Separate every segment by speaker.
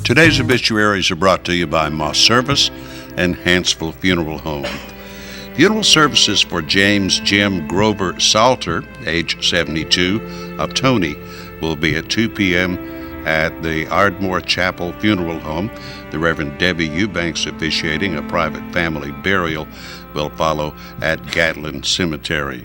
Speaker 1: Today's obituaries are brought to you by Moss Service and Hansville Funeral Home. Funeral services for James Jim Grover Salter, age 72, of Tony, will be at 2 p.m. at the Ardmore Chapel Funeral Home. The Reverend Debbie Eubanks officiating. A private family burial will follow at Gatlin Cemetery.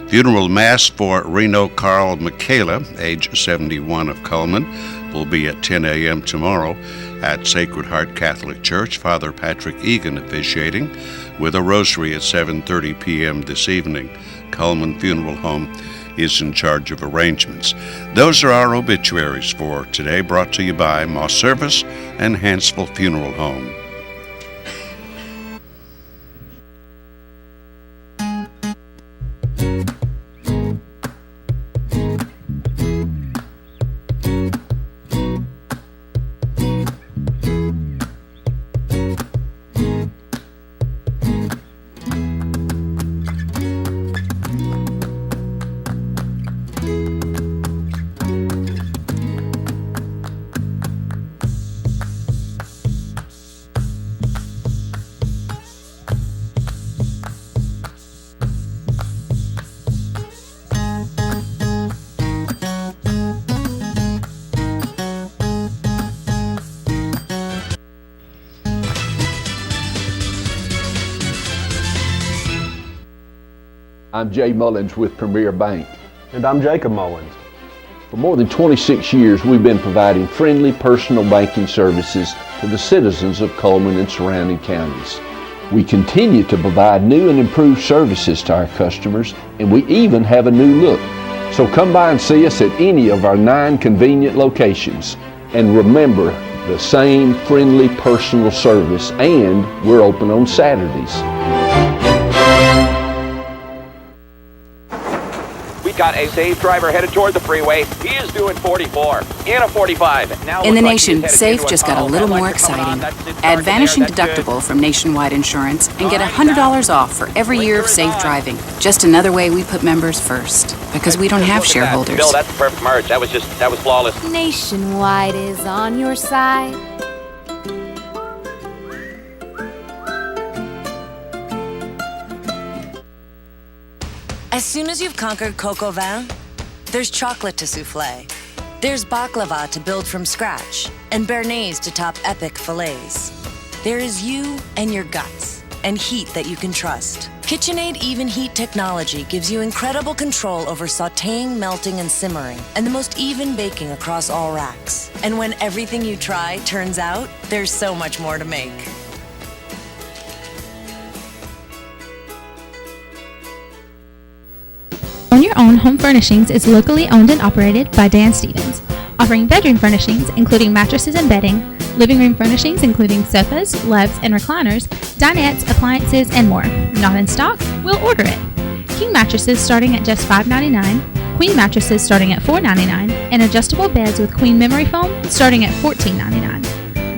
Speaker 1: Funeral Mass for Reno Carl Michaela, age 71, of Cullman, will be at 10 a.m. tomorrow at Sacred Heart Catholic Church. Father Patrick Egan officiating, with a rosary at 7:30 p.m. this evening. Cullman Funeral Home is in charge of arrangements. Those are our obituaries for today, brought to you by Moss Service and Hansville Funeral Home.
Speaker 2: I'm Jay Mullins with Premier Bank.
Speaker 3: And I'm Jacob Mullins.
Speaker 2: For more than 26 years, we've been providing friendly personal banking services to the citizens of Cullman and surrounding counties. We continue to provide new and improved services to our customers, and we even have a new look. So come by and see us at any of our 9 convenient locations. And remember, the same friendly personal service, and we're open on Saturdays.
Speaker 4: Got a safe driver headed toward the freeway. He is doing 44 in a 45. Now
Speaker 5: in the nation, Safe just got a little more exciting. Add vanishing deductible from Nationwide Insurance and get $100 off for every year of safe driving. Just another way we put members first, because we don't have shareholders.
Speaker 4: Bill, that's a perfect merge. That was flawless.
Speaker 6: Nationwide is on your side.
Speaker 7: As soon as you've conquered coq au vin, there's chocolate to souffle. There's baklava to build from scratch, and béarnaise to top epic fillets. There is you and your guts, and heat that you can trust. KitchenAid Even Heat technology gives you incredible control over sautéing, melting, and simmering, and the most even baking across all racks. And when everything you try turns out, there's so much more to make.
Speaker 8: Own Your Own Home Furnishings is locally owned and operated by Dan Stevens, offering bedroom furnishings including mattresses and bedding, living room furnishings including sofas, loves, and recliners, dinettes, appliances, and more. Not in stock? We'll order it. King mattresses starting at just $5.99, queen mattresses starting at $4.99, and adjustable beds with queen memory foam starting at $14.99.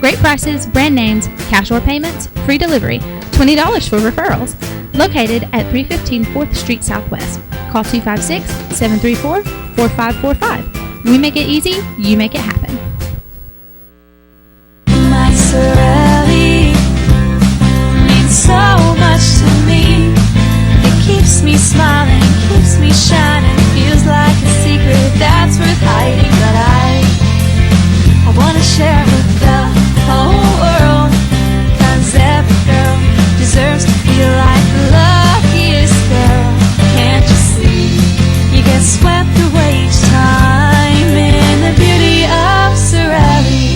Speaker 8: Great prices, brand names, cash or payments, free delivery, $20 for referrals. Located at 315 4th Street Southwest. Call 256-734-4545. We make it easy, you make it happen.
Speaker 6: My Sorelli means so much to me. It keeps me smiling, keeps me shining. Feels like a secret that's worth hiding. But I want to share with the whole world. 'Cause every girl deserves to feel like the luckiest girl. Can't you see? You get swept away each time in the beauty of Sorelli.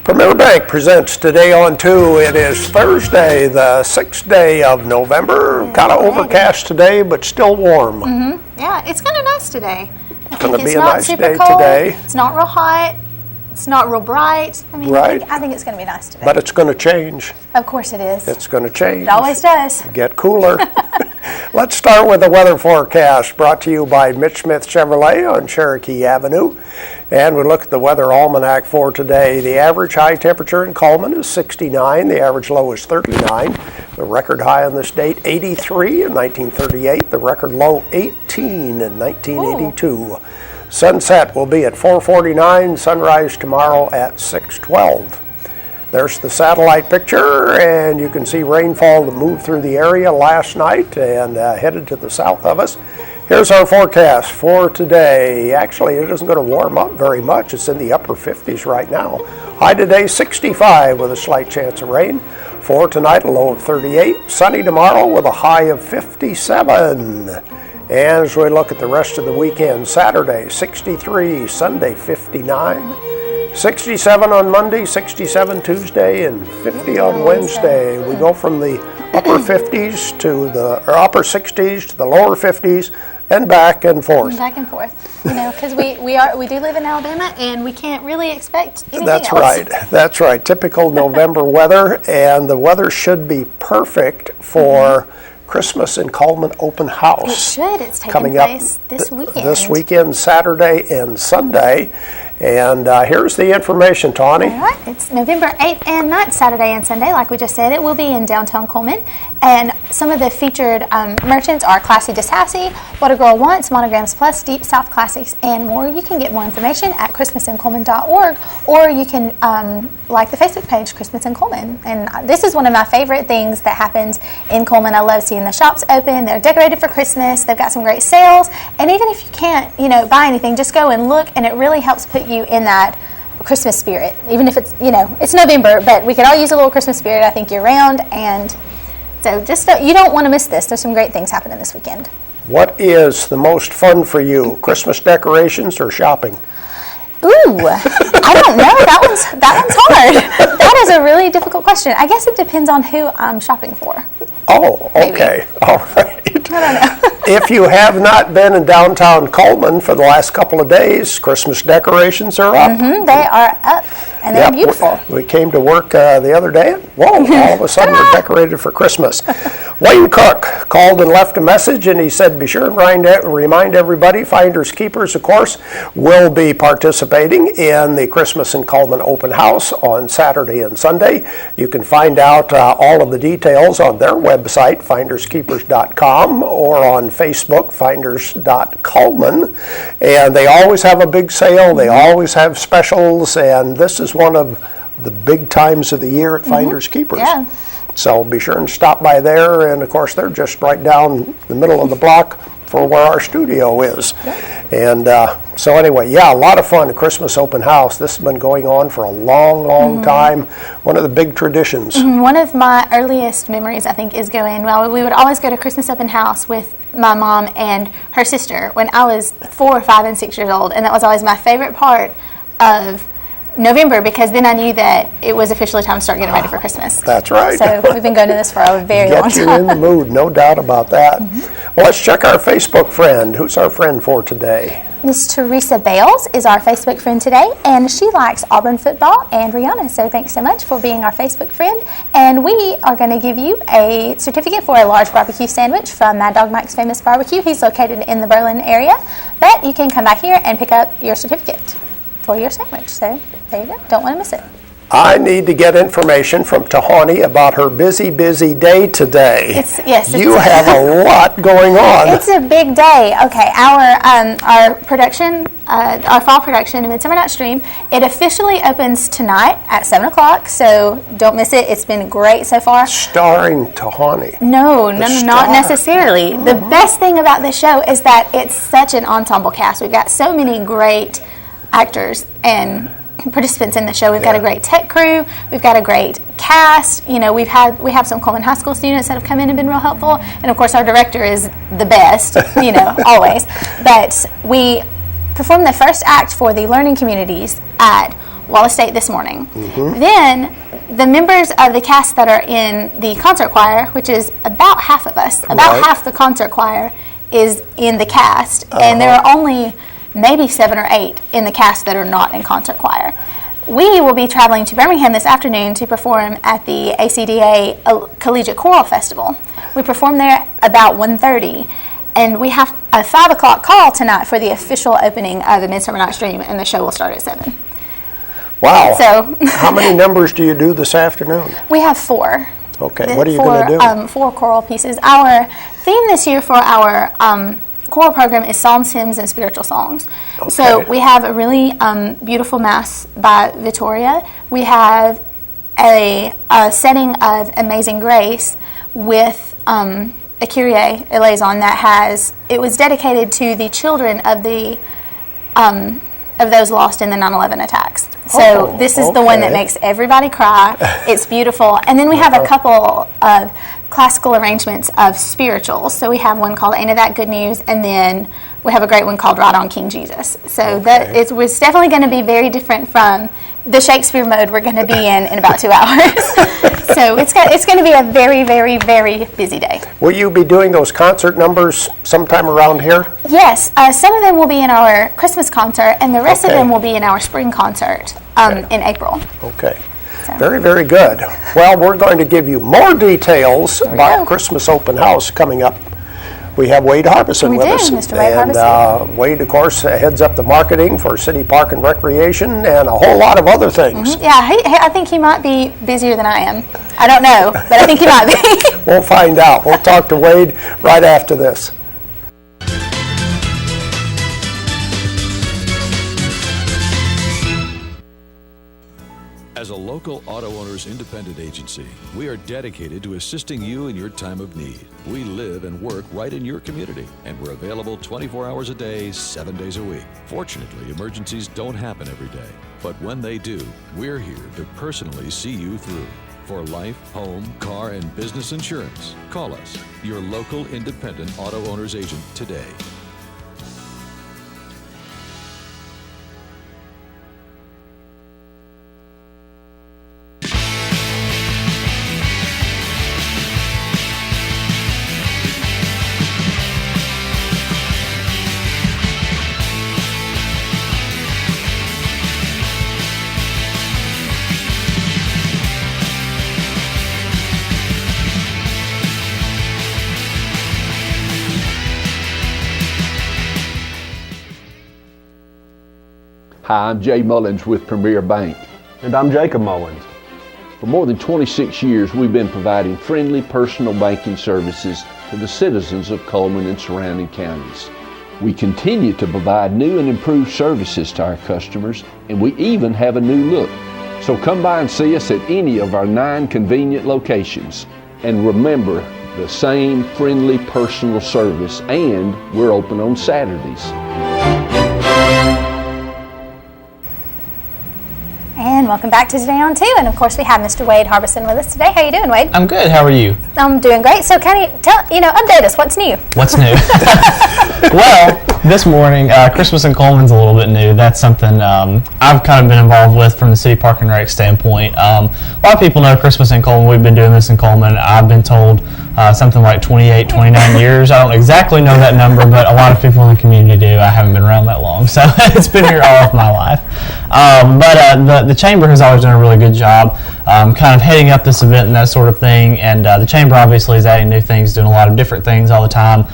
Speaker 3: Premier Bank presents Today on 2. It is Thursday, the 6th day of November. Kind of overcast today, but still warm.
Speaker 9: Yeah, it's kind of nice today.
Speaker 3: It's going to be a nice day today.
Speaker 9: It's not real hot. It's not real bright. I mean,
Speaker 3: right.
Speaker 9: I think it's going to be nice today.
Speaker 3: But it's going to change.
Speaker 9: Of course it is.
Speaker 3: It's going to change.
Speaker 9: It always does.
Speaker 3: Get cooler. Let's start with the weather forecast brought to you by Mitch Smith Chevrolet on Cherokee Avenue. And we look at the weather almanac for today. The average high temperature in Cullman is 69. The average low is 39. The record high on this date, 83 in 1938. The record low, 18 in 1982. Ooh. Sunset will be at 4:49. Sunrise tomorrow at 6:12. There's the satellite picture, and you can see rainfall that moved through the area last night and headed to the south of us. Here's our forecast for today. Actually, it isn't going to warm up very much. It's in the upper 50s right now. High today, 65 with a slight chance of rain. For tonight, a low of 38. Sunny tomorrow with a high of 57. And as we look at the rest of the weekend, Saturday, 63, Sunday, 59. 67 on Monday, 67 Tuesday, and 50 on Wednesday. We go from the upper 50s to the upper 60s to the lower 50s, and back and forth.
Speaker 9: Back and forth, you know, because we do live in Alabama, and we can't really expect anything
Speaker 3: That's
Speaker 9: else.
Speaker 3: right. That's right. Typical November weather, and the weather should be perfect for Christmas in Cullman Open House.
Speaker 9: It should. It's taking
Speaker 3: coming
Speaker 9: place
Speaker 3: up
Speaker 9: this weekend.
Speaker 3: This weekend, Saturday and Sunday. And here's the information, Tawny.
Speaker 9: All right. It's November 8th and 9th, Saturday and Sunday. Like we just said, it will be in downtown Cullman. And some of the featured merchants are Classy Desassy, What a Girl Wants, Monograms Plus, Deep South Classics, and more. You can get more information at christmasincullman.org, or you can like the Facebook page, Christmas in Cullman. And this is one of my favorite things that happens in Cullman. I love seeing the shops open. They're decorated for Christmas. They've got some great sales. And even if you can't, buy anything, just go and look, and it really helps put you in that Christmas spirit. Even if it's, it's November, but we could all use a little Christmas spirit, I think, year round. And so you don't want to miss this. There's some great things happening this weekend.
Speaker 3: What is the most fun for you, Christmas decorations or shopping?
Speaker 9: Ooh, I don't know. That one's hard. That is a really difficult question. I guess it depends on who I'm shopping for.
Speaker 3: Oh, okay.
Speaker 9: Maybe.
Speaker 3: All right.
Speaker 9: I don't know.
Speaker 3: If you have not been in downtown Cullman for the last couple of days, Christmas decorations are up.
Speaker 9: Mm-hmm, they are up, and they're beautiful.
Speaker 3: We came to work the other day, and whoa, all of a sudden we're decorated for Christmas. Wayne Cook called and left a message, and he said, be sure and remind everybody, Finders Keepers, of course, will be participating in the Christmas in Cullman Open House on Saturday and Sunday. You can find out all of the details on their website, finderskeepers.com, or on Facebook, finders.cullman. And they always have a big sale. They always have specials, and this is one of the big times of the year at Finders Keepers.
Speaker 9: Yeah.
Speaker 3: So be sure and stop by there, and of course they're just right down the middle of the block for where our studio is.
Speaker 9: Yeah.
Speaker 3: And so anyway, a lot of fun, Christmas open house. This has been going on for a long time. One of the big traditions.
Speaker 9: One of my earliest memories, I think, is we would always go to Christmas open house with my mom and her sister when I was 4, 5, and 6 years old, and that was always my favorite part of November, because then I knew that it was officially time to start getting ready for Christmas.
Speaker 3: That's right.
Speaker 9: So we've been going to this for a very long time.
Speaker 3: Get you in the mood, no doubt about that. Well, let's check our Facebook friend. Who's our friend for today?
Speaker 9: Miss Teresa Bales is our Facebook friend today, and she likes Auburn football and Rihanna. So thanks so much for being our Facebook friend. And we are going to give you a certificate for a large barbecue sandwich from Mad Dog Mike's Famous Barbecue. He's located in the Berlin area, but you can come back here and pick up your certificate for your sandwich. So there you go. Don't want to miss it.
Speaker 3: I need to get information from Tahani about her busy day today. You have a lot going on.
Speaker 9: It's a big day. Okay, our production, our fall production, Midsummer Night's Dream, it officially opens tonight at 7 o'clock, so don't miss it. It's been great so far.
Speaker 3: Starring Tahani.
Speaker 9: No, not necessarily. The best thing about this show is that it's such an ensemble cast. We've got so many great actors and participants in the show. We've got a great tech crew. We've got a great cast. We have some Cullman High School students that have come in and been real helpful, and of course our director is the best. Always. But we performed the first act for the learning communities at Wallace State this morning. Then the members of the cast that are in the concert choir, which is about half of us, about half the concert choir is in the cast, and there are only maybe 7 or 8 in the cast that are not in concert choir. We will be traveling to Birmingham this afternoon to perform at the ACDA Collegiate Choral Festival. We perform there about 1:30, and we have a 5 o'clock call tonight for the official opening of the Midsummer Night's Dream, and the show will start at 7.
Speaker 3: Wow.
Speaker 9: So
Speaker 3: how many numbers do you do this afternoon?
Speaker 9: We have 4.
Speaker 3: Okay, what are you going to do?
Speaker 9: 4 choral pieces. Our theme this year for our choral program is psalms, hymns, and spiritual songs.
Speaker 3: Okay.
Speaker 9: So we have a really beautiful mass by Vittoria. We have a setting of Amazing Grace with a Kyrie eleison it was dedicated to the children of those lost in the 9/11 attacks. So this is the one that makes everybody cry. It's beautiful. And then we have a couple of classical arrangements of spirituals. So we have one called Ain't It That Good News, and then we have a great one called Ride On King Jesus. So it was definitely going to be very different from the Shakespeare mode we're going to be in about 2 hours. So it's going to be a very, very, very busy day.
Speaker 3: Will you be doing those concert numbers sometime around here?
Speaker 9: Yes, some of them will be in our Christmas concert, and the rest of them will be in our spring concert in April.
Speaker 3: Okay. Very, very good. Well, we're going to give you more details about Christmas Open House coming up. We have Waid Harbison with us.
Speaker 9: Mr. Waid Harbison.
Speaker 3: And Waid, of course, heads up the marketing for City Park and Recreation and a whole lot of other things.
Speaker 9: Yeah, I think he might be busier than I am. I don't know, but I think he might be.
Speaker 3: We'll find out. We'll talk to Waid right after this.
Speaker 10: As a local auto owners independent agency, we are dedicated to assisting you in your time of need. We live and work right in your community, and we're available 24 hours a day, 7 days a week. Fortunately, emergencies don't happen every day, but when they do, we're here to personally see you through. For life, home, car, and business insurance, call us, your local independent auto owners agent today.
Speaker 2: Hi, I'm Jay Mullins with Premier Bank.
Speaker 11: And I'm Jacob Mullins.
Speaker 2: For more than 26 years, we've been providing friendly personal banking services to the citizens of Cullman and surrounding counties. We continue to provide new and improved services to our customers, and we even have a new look. So come by and see us at any of our 9 convenient locations. And remember, the same friendly personal service, and we're open on Saturdays.
Speaker 9: And welcome back to Today on 2. And of course, we have Mr. Waid Harbison with us today. How are you doing, Waid?
Speaker 11: I'm good. How are you?
Speaker 9: I'm doing great. So, can you update us? What's new?
Speaker 11: What's new? Well, this morning, Christmas in Cullman's a little bit new. That's something I've kind of been involved with from the City Park and Rec standpoint. A lot of people know Christmas in Cullman. We've been doing this in Cullman. I've been told something like 28, 29 years. I don't exactly know that number, but a lot of people in the community do. I haven't been around that long, so it's been here all of my life. But the Chamber has always done a really good job kind of heading up this event and that sort of thing, and the Chamber obviously is adding new things, doing a lot of different things all the time.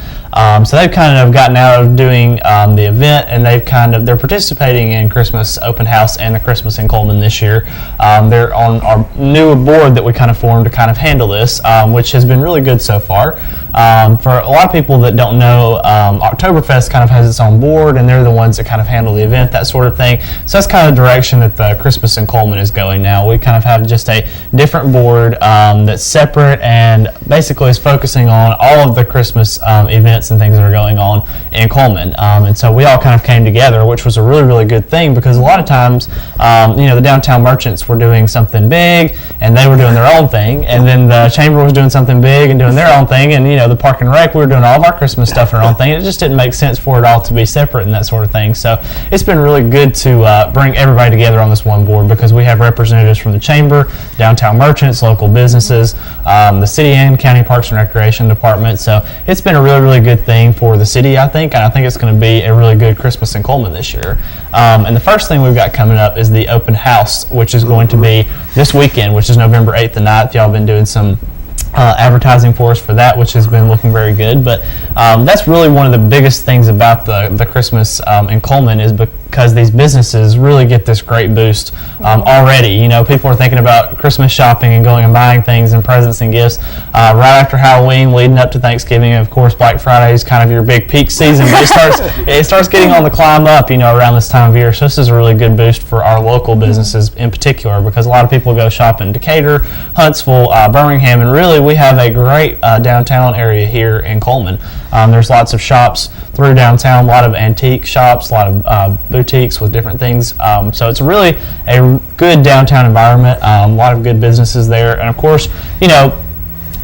Speaker 11: So they've kind of gotten out of doing the event, and they're participating in Christmas Open House and the Christmas in Cullman this year. They're on our new board that we kind of formed to kind of handle this, which has been really good so far. For a lot of people that don't know, Oktoberfest kind of has its own board, and they're the ones that kind of handle the event, that sort of thing. So that's kind of the direction that the Christmas in Cullman is going now. We kind of have just a different board that's separate and basically is focusing on all of the Christmas events and things that are going on in Cullman. And so we all kind of came together, which was a really, really good thing, because a lot of times, the downtown merchants were doing something big and they were doing their own thing, and then the Chamber was doing something big and doing their own thing, and the Park and Rec, we were doing all of our Christmas stuff and our own thing. It just didn't make sense for it all to be separate and that sort of thing. So it's been really good to bring everybody together on this one board, because we have representatives from the Chamber, downtown merchants, local businesses, the city and county parks and recreation department. So it's been a really, really good good thing for the city, I think, and I think it's going to be a really good Christmas in Cullman this year. And the first thing we've got coming up is the open house, which is going to be this weekend, which is November 8th and 9th. Y'all have been doing some advertising for us for that, which has been looking very good. But that's really one of the biggest things about the Christmas in Cullman, is because these businesses really get this great boost already. You know, people are thinking about Christmas shopping and going and buying things and presents and gifts right after Halloween, leading up to Thanksgiving. And of course, Black Friday is kind of your big peak season, but it starts getting on the climb up, you know, around this time of year. So this is a really good boost for our local businesses in particular, because a lot of people go shop in Decatur, Huntsville, Birmingham, and really we have a great downtown area here in Cullman. There's lots of shops through downtown, a lot of antique shops, a lot of boutiques with different things. So it's really a good downtown environment, a lot of good businesses there. And of course, you know,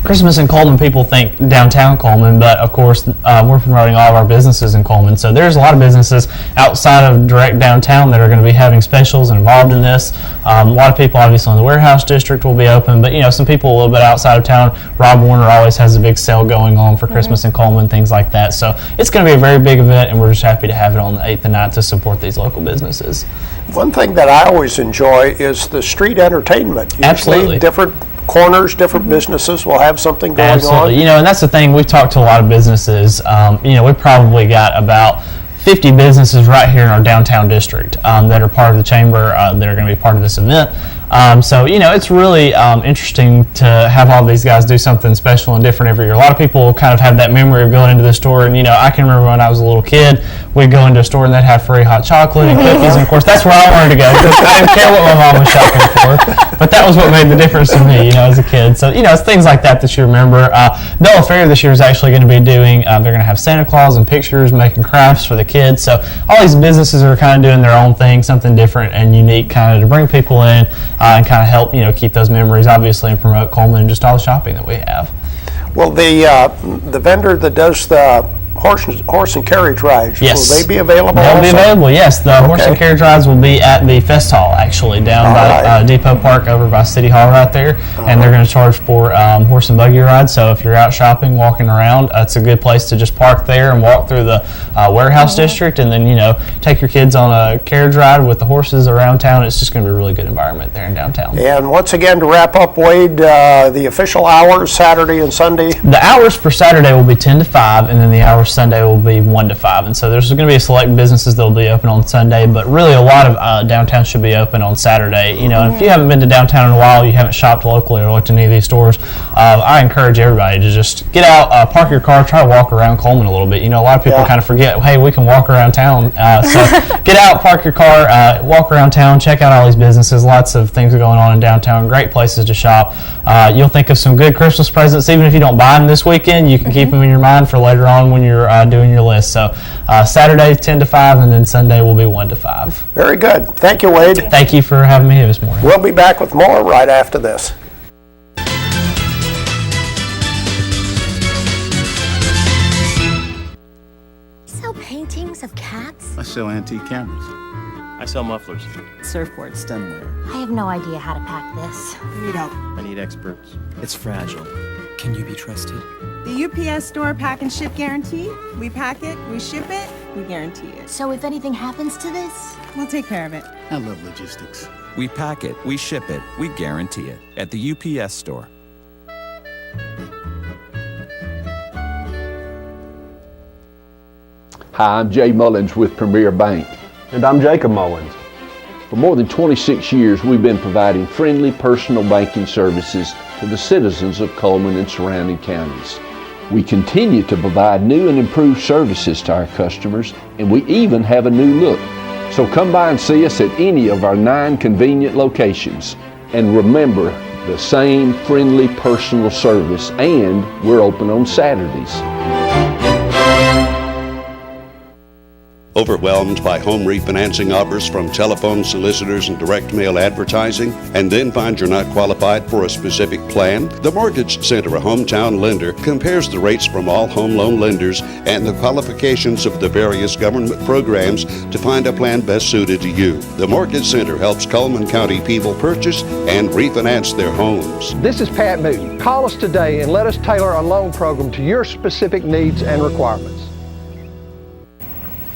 Speaker 11: Christmas in Cullman, people think downtown Cullman, but of course we're promoting all of our businesses in Cullman. So there's a lot of businesses outside of direct downtown that are going to be having specials and involved in this. A lot of people obviously in the warehouse district will be open, but you know, some people a little bit outside of town. Rob Warner always has a big sale going on for Christmas in Cullman, things like that. So it's going to be a very big event, and we're just happy to have it on the 8th and 9th to support these local businesses.
Speaker 3: One thing that I always enjoy is the street entertainment. Usually
Speaker 11: Absolutely.
Speaker 3: Different corners, different businesses will have something going
Speaker 11: Absolutely.
Speaker 3: on.
Speaker 11: You know, and that's the thing. We've talked to a lot of businesses. You know, we've probably got about 50 businesses right here in our downtown district that are part of the chamber that are going to be part of this event. So, you know, it's really interesting to have all these guys do something special and different every year. A lot of people kind of have that memory of going into the store, and, you know, I can remember when I was a little kid, we'd go into a store and they'd have free hot chocolate and cookies, and of course that's where I wanted to go, because I didn't care what my mom was shopping for, but that was what made the difference to me, you know, as a kid. So, you know, it's things like that you remember. Bella Fair this year is actually going to be doing, they're going to have Santa Claus and pictures, making crafts for the kids. So all these businesses are kind of doing their own thing, something different and unique, kind of to bring people in and kind of help, you know, keep those memories, obviously, and promote Cullman and just all the shopping that we have.
Speaker 3: Well, the vendor that does the horse and carriage rides,
Speaker 11: yes.
Speaker 3: will they be available
Speaker 11: They'll
Speaker 3: also?
Speaker 11: be available, yes. The horse and carriage rides will be at the Fest Hall, actually, down by Depot Park over by City Hall right there. And they're going to charge for horse and buggy rides. So if you're out shopping, walking around, it's a good place to just park there and walk through the warehouse district, and then, you know, take your kids on a carriage ride with the horses around town. It's just going to be a really good environment there in downtown.
Speaker 3: And once again, to wrap up, Wade, the official hours, Saturday and Sunday?
Speaker 11: The hours for Saturday will be 10 to 5, and then the hours Sunday will be 1 to 5. And so there's going to be a select businesses that will be open on Sunday, but really a lot of downtown should be open on Saturday. You know, and if you haven't been to downtown in a while, you haven't shopped locally or looked at any of these stores, I encourage everybody to just get out, park your car, try to walk around Cullman a little bit. You know, a lot of people kind of forget, hey, we can walk around town. So get out, park your car, walk around town, check out all these businesses. Lots of things going on in downtown, great places to shop. You'll think of some good Christmas presents. Even if you don't buy them this weekend, you can keep them in your mind for later on when you're doing your list. So Saturday 10 to 5, and then Sunday will be 1 to 5.
Speaker 3: Very good. Thank you, Wade.
Speaker 11: Thank you for having me here this morning.
Speaker 3: We'll be back with more right after this.
Speaker 12: Sell paintings of cats?
Speaker 13: I sell antique cameras. I sell mufflers.
Speaker 12: Surfboard stemware. I have no idea how to pack this.
Speaker 13: I need help. I need experts. It's fragile. Can you be trusted?
Speaker 14: The UPS Store Pack and Ship Guarantee. We pack it, we ship it, we guarantee it.
Speaker 12: So if anything happens to this?
Speaker 14: We'll take care of it.
Speaker 13: I love logistics.
Speaker 15: We pack it, we ship it, we guarantee it at the UPS Store.
Speaker 2: Hi, I'm Jay Mullins with Premier Bank.
Speaker 16: And I'm Jacob Mullins.
Speaker 2: For more than 26 years, we've been providing friendly personal banking services to the citizens of Cullman and surrounding counties. We continue to provide new and improved services to our customers, and we even have a new look. So come by and see us at any of our 9 convenient locations. And remember, the same friendly personal service, and we're open on Saturdays.
Speaker 1: Overwhelmed by home refinancing offers from telephone solicitors and direct mail advertising, and then find you're not qualified for a specific plan? The Mortgage Center, a hometown lender, compares the rates from all home loan lenders and the qualifications of the various government programs to find a plan best suited to you. The Mortgage Center helps Cullman County people purchase and refinance their homes.
Speaker 3: This is Pat Newton. Call us today and let us tailor a loan program to your specific needs and requirements.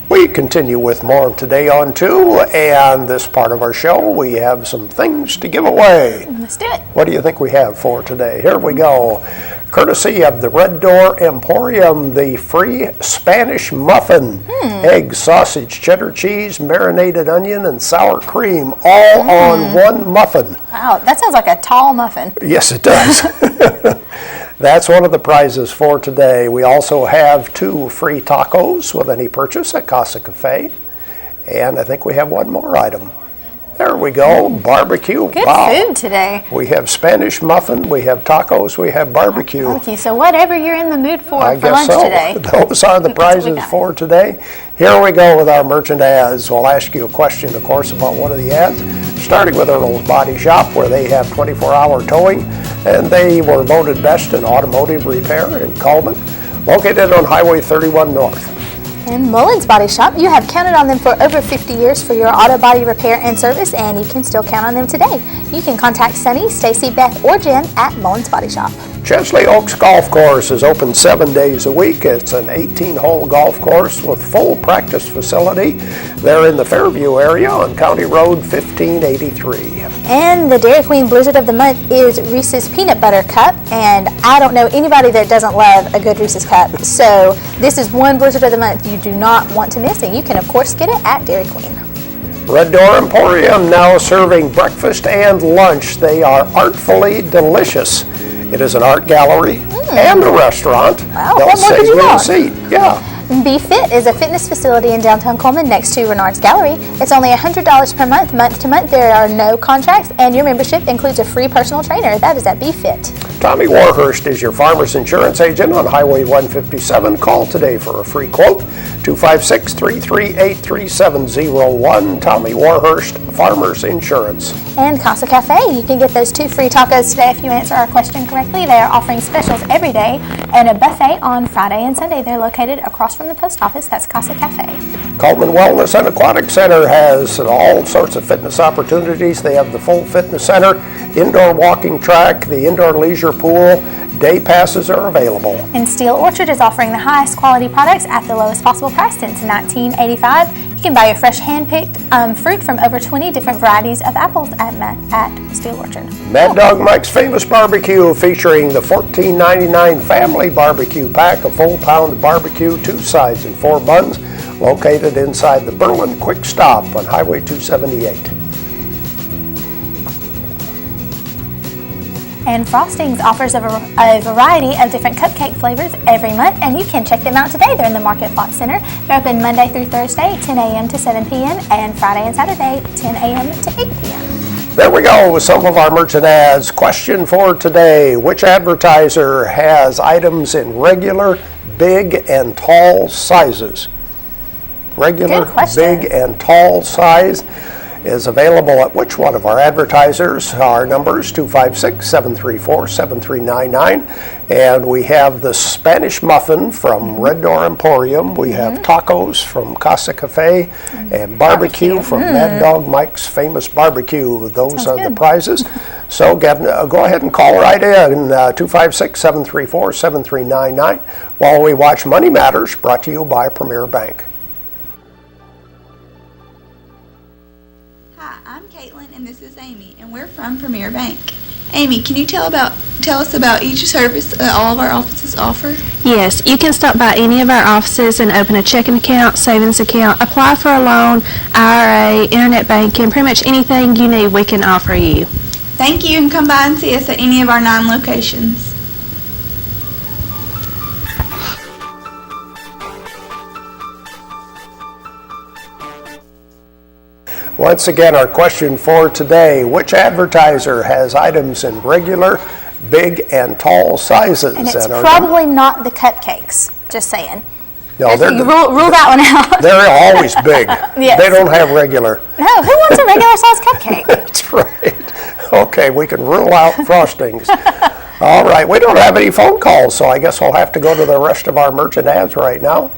Speaker 3: We continue with more today on 2, and this part of our show, we have some things to give away.
Speaker 9: Let's do it.
Speaker 3: What do you think we have for today? Here we go. Courtesy of the Red Door Emporium, the free Spanish muffin. Egg, sausage, cheddar cheese, marinated onion, and sour cream, all on one muffin.
Speaker 9: Wow, that sounds like a tall muffin.
Speaker 3: Yes, it does. That's one of the prizes for today. We also have 2 free tacos with any purchase at Casa Cafe. And I think we have one more item. There we go, barbecue.
Speaker 9: Good food today.
Speaker 3: We have Spanish muffin, we have tacos, we have barbecue.
Speaker 9: Okay, so whatever you're in the mood for lunch today.
Speaker 3: Those are the prizes for today. Here we go with our merchant ads. We'll ask you a question, of course, about one of the ads, starting with Earl's Body Shop, where they have 24-hour towing, and they were voted best in automotive repair in Cullman, located on Highway 31 North.
Speaker 9: And Mullins Body Shop, you have counted on them for over 50 years for your auto body repair and service, and you can still count on them today. You can contact Sunny, Stacy, Beth, or Jim at Mullins Body Shop.
Speaker 3: Chesley Oaks Golf Course is open 7 days a week. It's an 18-hole golf course with full practice facility. They're in the Fairview area on County Road 1583.
Speaker 9: And the Dairy Queen Blizzard of the Month is Reese's Peanut Butter Cup, and I don't know anybody that doesn't love a good Reese's Cup. So this is one Blizzard of the Month you do not want to miss, and you can of course get it at Dairy Queen.
Speaker 3: Red Door Emporium now serving breakfast and lunch. They are artfully delicious. It is an art gallery and a restaurant.
Speaker 9: Wow, what more could you want?
Speaker 3: Seat. Yeah.
Speaker 9: Be Fit is a fitness facility in downtown Cullman next to Renard's Gallery. It's only $100 per month, month to month. There are no contracts, and your membership includes a free personal trainer. That is at Be Fit.
Speaker 3: Tommy Warhurst is your farmer's insurance agent on Highway 157. Call today for a free quote, 256-338-3701. Tommy Warhurst, Farmer's Insurance.
Speaker 9: And Casa Cafe, you can get those 2 free tacos today if you answer our question correctly. They are offering specials every day and a buffet on Friday and Sunday. They're located across from the post office. That's Casa Cafe.
Speaker 3: Cullman Wellness and Aquatic Center has all sorts of fitness opportunities. They have the full fitness center, indoor walking track, the indoor leisure pool. Day passes are available.
Speaker 9: And Steel Orchard is offering the highest quality products at the lowest possible price since 1985. You can buy your fresh hand-picked fruit from over 20 different varieties of apples at Steel Orchard.
Speaker 3: Mad Dog Mike's Famous Barbecue, featuring the $14.99 Family Barbecue Pack, a full pound barbecue, 2 sides and 4 buns, located inside the Berlin Quick Stop on Highway 278.
Speaker 9: And Frostings offers a variety of different cupcake flavors every month, and you can check them out today. They're in the Market Plot Center. They're open Monday through Thursday, 10 a.m. to 7 p.m., and Friday and Saturday, 10 a.m. to 8 p.m.
Speaker 3: There we go with some of our merchant ads. Question for today: which advertiser has items in regular, big, and tall sizes? Regular, big, and tall size is available at which one of our advertisers? Our numbers 256-734-7399, and we have the Spanish muffin from Red Door Emporium. We have tacos from Casa Cafe and barbecue from Mad Dog Mike's Famous Barbecue. Those are the prizes. So go ahead and call right in, 256-734-7399, while we watch Money Matters, brought to you by Premier Bank.
Speaker 17: And this is Amy, and we're from Premier Bank. Amy, can you tell us about each service that all of our offices offer?
Speaker 18: Yes, you can stop by any of our offices and open a checking account, savings account, apply for a loan, IRA, internet banking, pretty much anything you need we can offer you.
Speaker 17: Thank you, and come by and see us at any of our 9 locations.
Speaker 3: Once again, our question for today: which advertiser has items in regular, big, and tall sizes?
Speaker 9: And it's probably not the cupcakes, just saying.
Speaker 3: No,
Speaker 9: You rule that one out.
Speaker 3: they're always big.
Speaker 9: Yes.
Speaker 3: They don't have regular.
Speaker 9: No, who wants a regular size cupcake?
Speaker 3: That's right. Okay, we can rule out frostings. All right, we don't have any phone calls, so I guess we'll have to go to the rest of our merchant ads right now.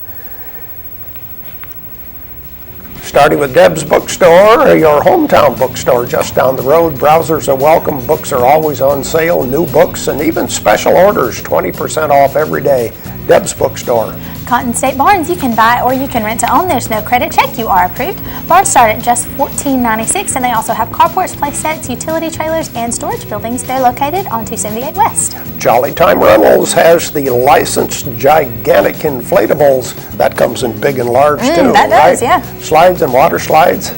Speaker 3: Starting with Deb's Bookstore, your hometown bookstore just down the road. Browsers are welcome. Books are always on sale. New books and even special orders, 20% off every day. Deb's Bookstore.
Speaker 9: Cotton State Barns, you can buy or you can rent to own. There's no credit check. You are approved. Barns start at just $14.96, and they also have carports, play sets, utility trailers, and storage buildings. They're located on 278 West.
Speaker 3: Jolly Time Rentals has the licensed gigantic inflatables. That comes in big and large too,
Speaker 9: that does,
Speaker 3: right?
Speaker 9: yeah.
Speaker 3: Slides and water slides.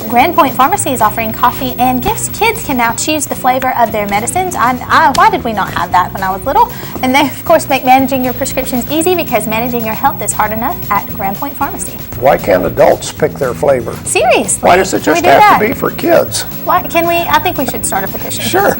Speaker 9: Grand Point Pharmacy is offering coffee and gifts. Kids can now choose the flavor of their medicines. Why did we not have that when I was little? And they, of course, make managing your prescriptions easy because managing your health is hard enough at Grand Point Pharmacy.
Speaker 3: Why can't adults pick their flavor?
Speaker 9: Seriously?
Speaker 3: Why does it just have to be for kids?
Speaker 9: Why, can we? I think we should start a petition.
Speaker 3: Sure.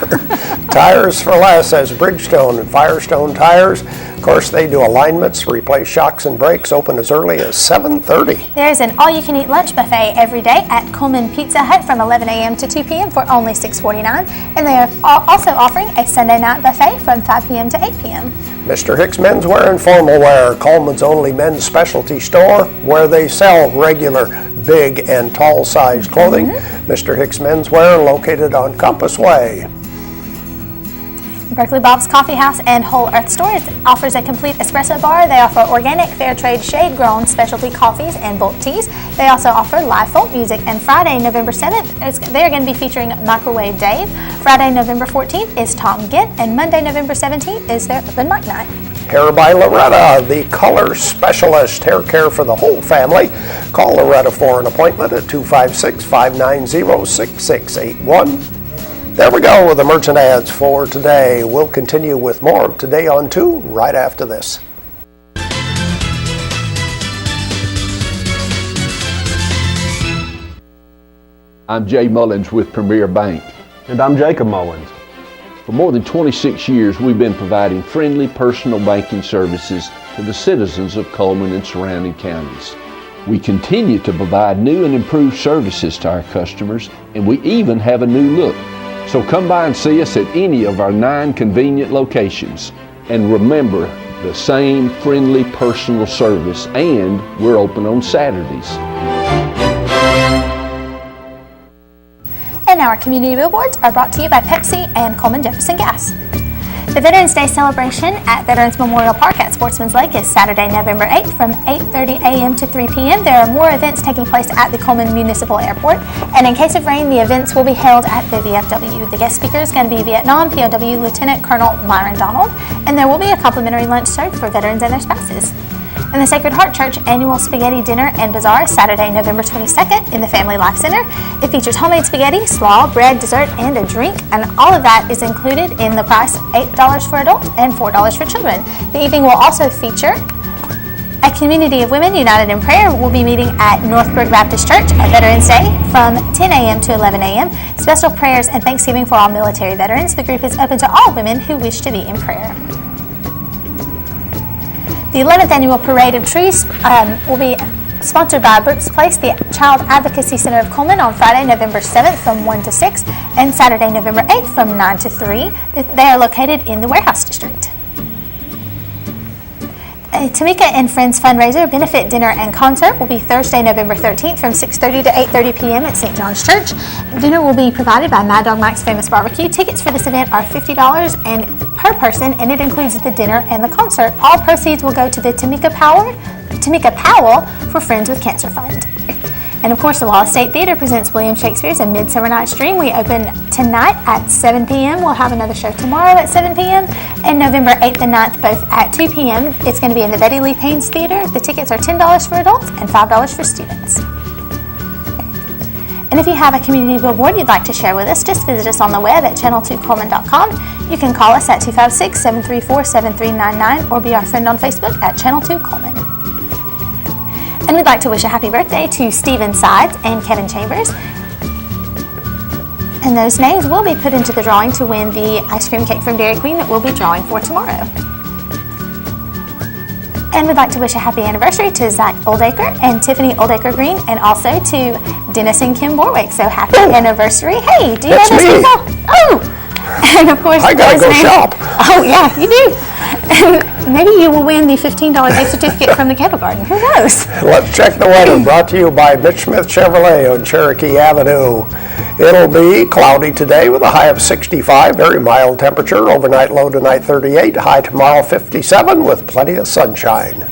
Speaker 3: Tires for Less has Bridgestone and Firestone tires. Of course, they do alignments, replace shocks and brakes, open as early as 7:30.
Speaker 9: There's an all-you-can-eat lunch buffet every day at Cullman Pizza Hut from 11 a.m. to 2 p.m. for only $6.49. And they are also offering a Sunday night buffet from 5 p.m. to 8 p.m.
Speaker 3: Mr. Hicks Menswear and Formal Wear, Cullman's only men's specialty store where they sell regular, big, and tall-sized clothing. Mr. Hicks Menswear, located on Compass Way.
Speaker 9: Berkeley Bob's Coffee House and Whole Earth Stores offers a complete espresso bar. They offer organic, fair trade, shade-grown specialty coffees and bulk teas. They also offer live folk music. And Friday, November 7th, they're going to be featuring Microwave Dave. Friday, November 14th is Tom Gint. And Monday, November 17th is their open mic night.
Speaker 3: Hair by Loretta, the color specialist, hair care for the whole family. Call Loretta for an appointment at 256-590-6681. There we go with the merchant ads for today. We'll continue with more of Today on 2 right after this.
Speaker 2: I'm Jay Mullins with Premier Bank.
Speaker 16: And I'm Jacob Mullins.
Speaker 2: For more than 26 years, we've been providing friendly personal banking services to the citizens of Cullman and surrounding counties. We continue to provide new and improved services to our customers, and we even have a new look. So come by and see us at any of our 9 convenient locations. And remember, the same friendly personal service, and we're open on Saturdays.
Speaker 9: And our community billboards are brought to you by Pepsi and Coleman Jefferson Gas. The Veterans Day celebration at Veterans Memorial Park at Sportsman's Lake is Saturday, November 8th from 8:30 a.m. to 3 p.m. There are more events taking place at the Cullman Municipal Airport, and in case of rain, the events will be held at the VFW. The guest speaker is going to be Vietnam POW Lieutenant Colonel Myron Donald, and there will be a complimentary lunch served for veterans and their spouses. And the Sacred Heart Church annual spaghetti dinner and bazaar is Saturday, November 22nd in the Family Life Center. It features homemade spaghetti, slaw, bread, dessert, and a drink, and all of that is included in the price of $8 for adults and $4 for children. The evening will also feature a community of women united in prayer. Will be meeting at Northbrook Baptist Church at Veterans Day from 10 a.m. to 11 a.m. Special prayers and thanksgiving for all military veterans. The group is open to all women who wish to be in prayer. The 11th Annual Parade of Trees will be sponsored by Brooks Place, the Child Advocacy Center of Cullman, on Friday, November 7th from 1 to 6, and Saturday, November 8th from 9 to 3. They are located in the Warehouse District. A Tamika and Friends fundraiser, benefit dinner and concert will be Thursday, November 13th from 6:30 to 8:30 p.m. at St. John's Church. Dinner will be provided by Mad Dog Mike's Famous Barbecue. Tickets for this event are $50 and per person, and it includes the dinner and the concert. All proceeds will go to the Tamika Powell for Friends with Cancer Fund. And of course, the Wallace State Theater presents William Shakespeare's A Midsummer Night's Dream. We open tonight at 7 p.m. We'll have another show tomorrow at 7 p.m. and November 8th and 9th, both at 2 p.m. It's going to be in the Betty Lee Haynes Theater. The tickets are $10 for adults and $5 for students. And if you have a community billboard you'd like to share with us, just visit us on the web at channel2cullman.com. You can call us at 256-734-7399 or be our friend on Facebook at Channel 2 Cullman. And we'd like to wish a happy birthday to Stephen Sides and Kevin Chambers. And those names will be put into the drawing to win the ice cream cake from Dairy Queen that we'll be drawing for tomorrow. And we'd like to wish a happy anniversary to Zach Oldacre and Tiffany Oldacre Green, and also to Dennis and Kim Borwick. So happy anniversary. Hey, do you know those people? Oh! And of course,
Speaker 3: I gotta go shop.
Speaker 9: Oh, yeah, you do. And maybe you will win the $15 gift certificate from the Kettle Garden. Who knows?
Speaker 3: Let's check the weather, brought to you by Mitch Smith Chevrolet on Cherokee Avenue. It'll be cloudy today with a high of 65, very mild temperature. Overnight low tonight 38, high tomorrow 57 with plenty of sunshine.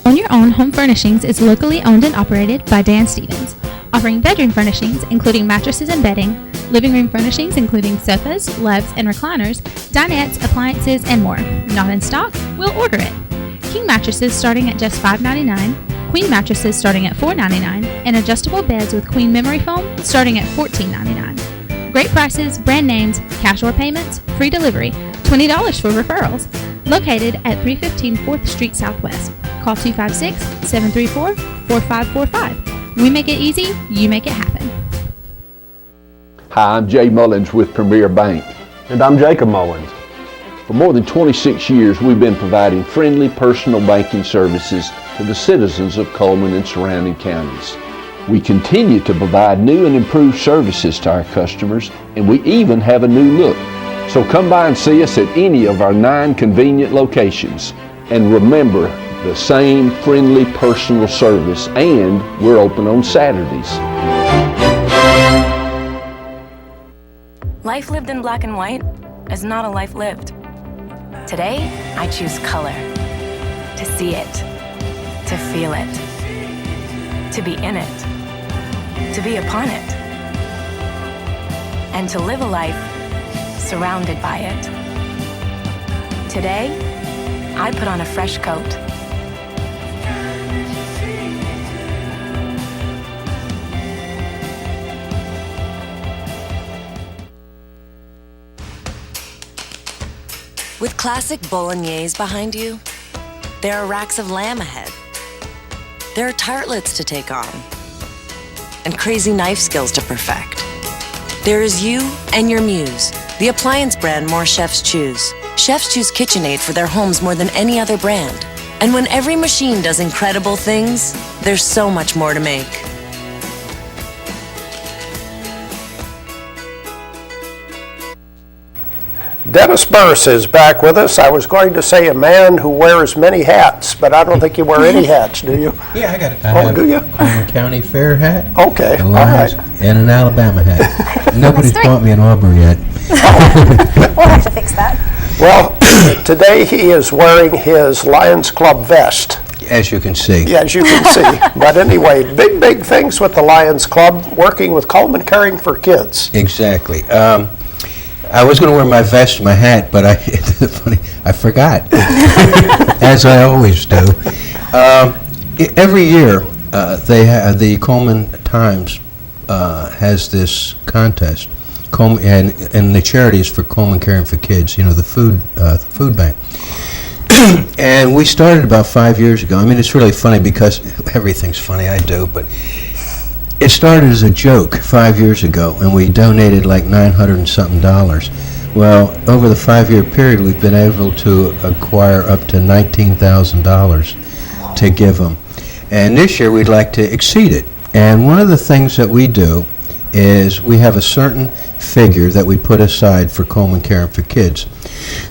Speaker 8: On Your Own Home Furnishings is locally owned and operated by Dan Stevens, offering bedroom furnishings including mattresses and bedding, living room furnishings including sofas, loves, and recliners, dinettes, appliances, and more. Not in stock? We'll order it. King mattresses starting at just $5.99, queen mattresses starting at $4.99, and adjustable beds with queen memory foam starting at $14.99. Great prices, brand names, cash or payments, free delivery, $20 for referrals. Located at 315 4th Street Southwest. Call 256-734-4545. We make it easy, you make it happen.
Speaker 2: Hi, I'm Jay Mullins with Premier Bank.
Speaker 16: And I'm Jacob Mullins.
Speaker 2: For more than 26 years, we've been providing friendly personal banking services to the citizens of Cullman and surrounding counties. We continue to provide new and improved services to our customers, and we even have a new look. So come by and see us at any of our 9 convenient locations. And remember, the same friendly personal service, and we're open on Saturdays.
Speaker 19: Life lived in black and white is not a life lived. Today, I choose color. To see it, to feel it, to be in it, to be upon it, and to live a life surrounded by it. Today, I put on a fresh coat.
Speaker 7: With classic bolognese behind you, there are racks of lamb ahead. There are tartlets to take on, and crazy knife skills to perfect. There is you and your muse, the appliance brand more chefs choose. Chefs choose KitchenAid for their homes more than any other brand. And when every machine does incredible things, there's so much more to make.
Speaker 3: Dennis Berse is back with us. I was going to say a man who wears many hats, but I don't think you wear any hats, do you?
Speaker 20: Yeah, I got it.
Speaker 3: Oh, do you?
Speaker 20: Cullman County Fair hat.
Speaker 3: Okay, all
Speaker 20: right. And an Alabama hat. Nobody's bought me an Auburn yet.
Speaker 9: We'll have to fix that.
Speaker 3: Well, today he is wearing his Lions Club vest.
Speaker 20: As you can see.
Speaker 3: Yeah, as you can see. But anyway, big things with the Lions Club, working with Cullman Caring for Kids.
Speaker 20: Exactly. I was going to wear my vest and my hat, but I forgot, as I always do. Every year, the Cullman Times has this contest, and the charity is for Cullman Caring for Kids, you know, the food bank. And we started about 5 years ago. I mean, it's really funny because everything's funny, I do, but it started as a joke 5 years ago, and we donated like $900 and something. Well, over the 5-year period, we've been able to acquire up to $19,000 to give them. And this year, we'd like to exceed it. And one of the things that we do is we have a certain figure that we put aside for Cullman Caring for Kids.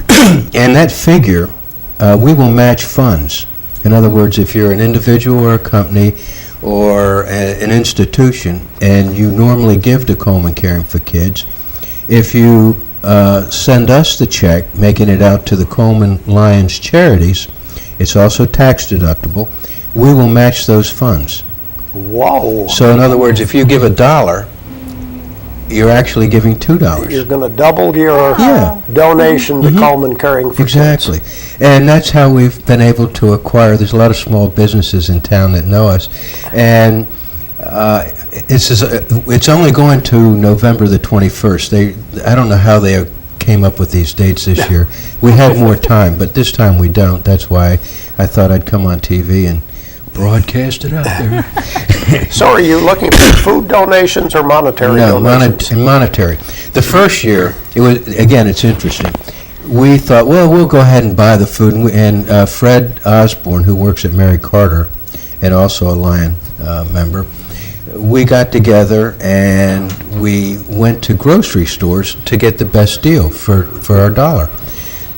Speaker 20: And that figure, we will match funds. In other words, if you're an individual or a company or an institution, and you normally give to Cullman Caring for Kids, if you send us the check, making it out to the Cullman Lions charities, it's also tax deductible, we will match those funds.
Speaker 3: Whoa.
Speaker 20: So in other words, if you give $1, you're actually giving $2.
Speaker 3: You're going to double your donation to Cullman Caring for
Speaker 20: Exactly.
Speaker 3: Kids.
Speaker 20: And that's how we've been able to acquire, there's a lot of small businesses in town that know us. And it's only going to November the 21st. I don't know how they came up with these dates this year. We had more time, but this time we don't. That's why I thought I'd come on TV and broadcast it out there.
Speaker 3: So are you looking for food donations or monetary donations?
Speaker 20: No, monetary. The first year, it's interesting. We thought, well, we'll go ahead and buy the food. And Fred Osborne, who works at Mary Carter, and also a Lion member, we got together and we went to grocery stores to get the best deal for our dollar.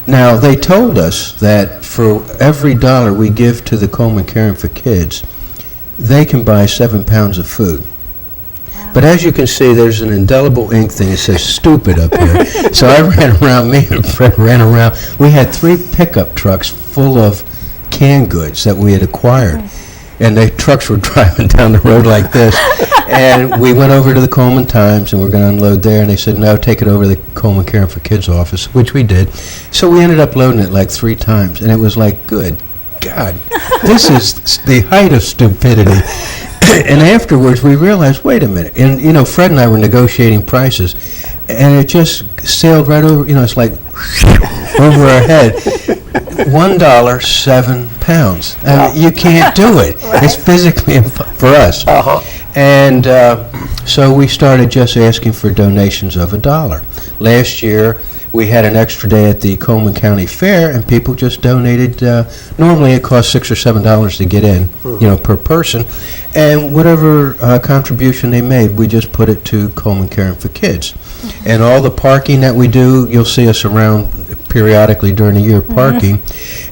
Speaker 20: Now, they told us that for every dollar we give to the Cullman Caring for Kids, they can buy 7 pounds of food. But as you can see, there's an indelible ink thing that says stupid up here. So I ran around, me and Fred ran around. We had 3 pickup trucks full of canned goods that we had acquired. And the trucks were driving down the road like this. And we went over to the Cullman Times and we're going to unload there. And they said, no, take it over to the Cullman Caring for Kids office, which we did. So we ended up loading it like 3 times. And it was like, good God, this is the height of stupidity. And afterwards, we realized, wait a minute. And, Fred and I were negotiating prices, and it just sailed right over, it's like over our head. $1, 7 pounds. You can't do it. Right. It's physically for us. And so we started just asking for donations of $1. Last year, we had an extra day at the Cullman County Fair, and people just donated. Normally, it costs $6 or $7 to get in, per person, and whatever contribution they made, we just put it to Cullman Caring for Kids. And all the parking that we do, you'll see us around periodically during the year parking,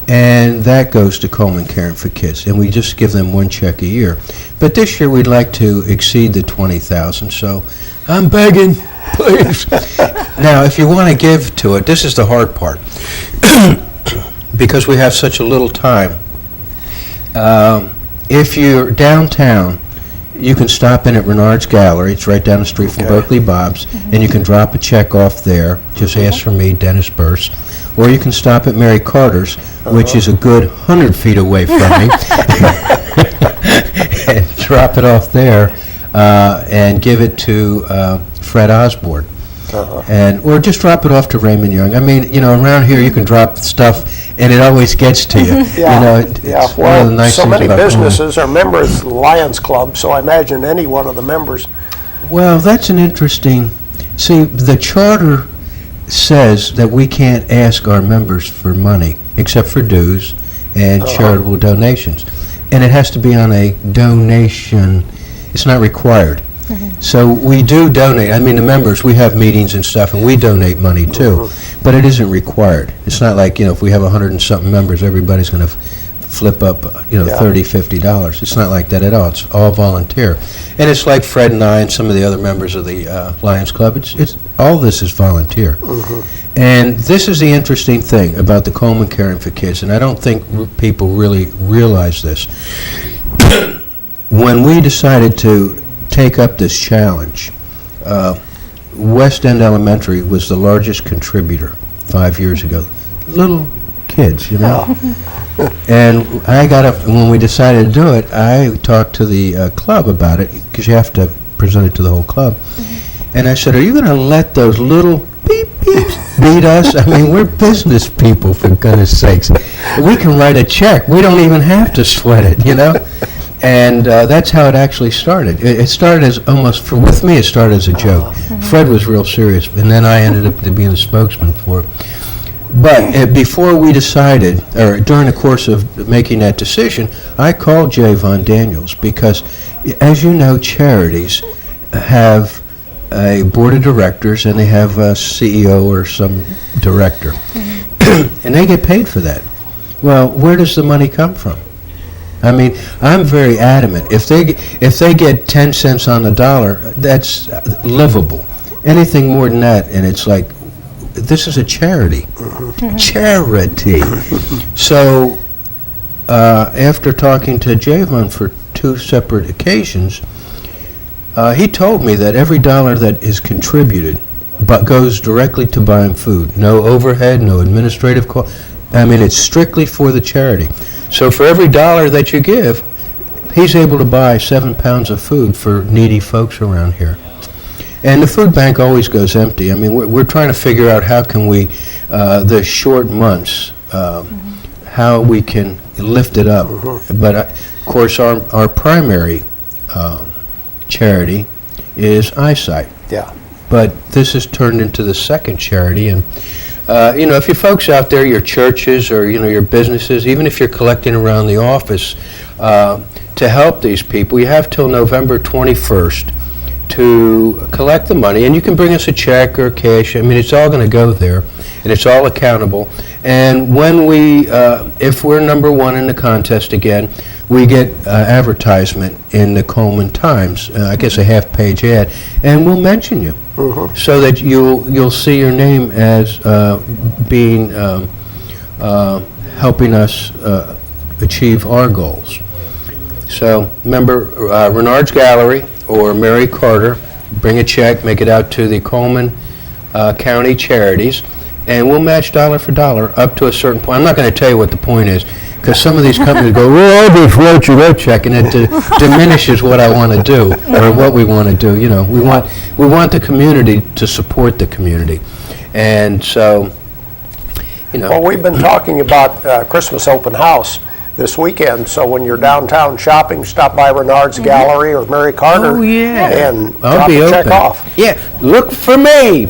Speaker 20: and that goes to Cullman Caring for Kids, and we just give them 1 check a year. But this year, we'd like to exceed the $20,000, so I'm begging. Please. Now, if you want to give to it, this is the hard part. Because we have such a little time. If you're downtown, you can stop in at Renard's Gallery. It's right down the street from Berkeley Bob's, and you can drop a check off there. Just ask for me, Dennis Berse. Or you can stop at Mary Carter's, which is a good 100 feet away from me, and drop it off there and give it to Fred Osborne. Or just drop it off to Raymond Young. I mean, around here you can drop stuff and it always gets to you. It's one of the nice
Speaker 3: so
Speaker 20: things
Speaker 3: many
Speaker 20: about
Speaker 3: businesses are members of the Lions Club, so I imagine any one of the members.
Speaker 20: Well, that's an interesting. See, the charter says that we can't ask our members for money except for dues and charitable donations, and it has to be on a donation. It's not required. So we do donate. I mean, the members, we have meetings and stuff, and we donate money too. But it isn't required. It's not like, if we have 100 and something members, everybody's going to flip up, $30, $50. It's not like that at all. It's all volunteer. And it's like Fred and I and some of the other members of the Lions Club. It's all this is volunteer. And this is the interesting thing about the Cullman Caring for Kids, and I don't think people really realize this. When we decided to take up this challenge, West End Elementary was the largest contributor 5 years ago. Little kids, And I got up, when we decided to do it, I talked to the club about it, because you have to present it to the whole club. And I said, are you going to let those little beep beeps beat us? I mean, we're business people, for goodness sakes. We can write a check. We don't even have to sweat it, And that's how it actually started. It started as with me, it started as a joke. Fred was real serious, and then I ended up being a spokesman for it. But before we decided, or during the course of making that decision, I called Jay Von Daniels because, as you know, charities have a board of directors and they have a CEO or some director, and they get paid for that. Well, where does the money come from? I mean, I'm very adamant. If they get 10 cents on the dollar, that's livable. Anything more than that, and it's like, this is a charity. Charity. So, after talking to Javon for 2 separate occasions, he told me that every dollar that is contributed but goes directly to buying food. No overhead, no administrative cost. I mean, it's strictly for the charity. So for every dollar that you give, he's able to buy 7 pounds of food for needy folks around here. And the food bank always goes empty. I mean, we're trying to figure out how can we, the short months, how we can lift it up. But Of course, our primary charity is eyesight.
Speaker 3: Yeah.
Speaker 20: But this has turned into the second charity, and if you folks out there, your churches or your businesses, even if you're collecting around the office to help these people, you have till November 21st to collect the money, and you can bring us a check or cash. I mean, it's all going to go there, and it's all accountable. And when if we're number one in the contest again, we get advertisement in the Cullman Times, I guess a half-page ad, and we'll mention you so that you'll see your name as being helping us achieve our goals. So remember, Renard's Gallery or Mary Carter, bring a check, make it out to the Cullman County Charities, and we'll match dollar for dollar up to a certain point. I'm not going to tell you what the point is, because some of these companies go, well, I'll just write you that check, and it diminishes what I want to do or what we want to do. We want the community to support the community, and so,
Speaker 3: Well, we've been talking about Christmas open house this weekend, so when you're downtown shopping, stop by Renard's Gallery or Mary Carter and drop a check off.
Speaker 20: Yeah, look for me.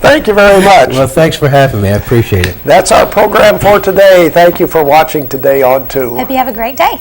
Speaker 3: Thank you very much.
Speaker 20: Well, thanks for having me. I appreciate it.
Speaker 3: That's our program for today. Thank you for watching Today on 2.
Speaker 9: Hope you have a great day.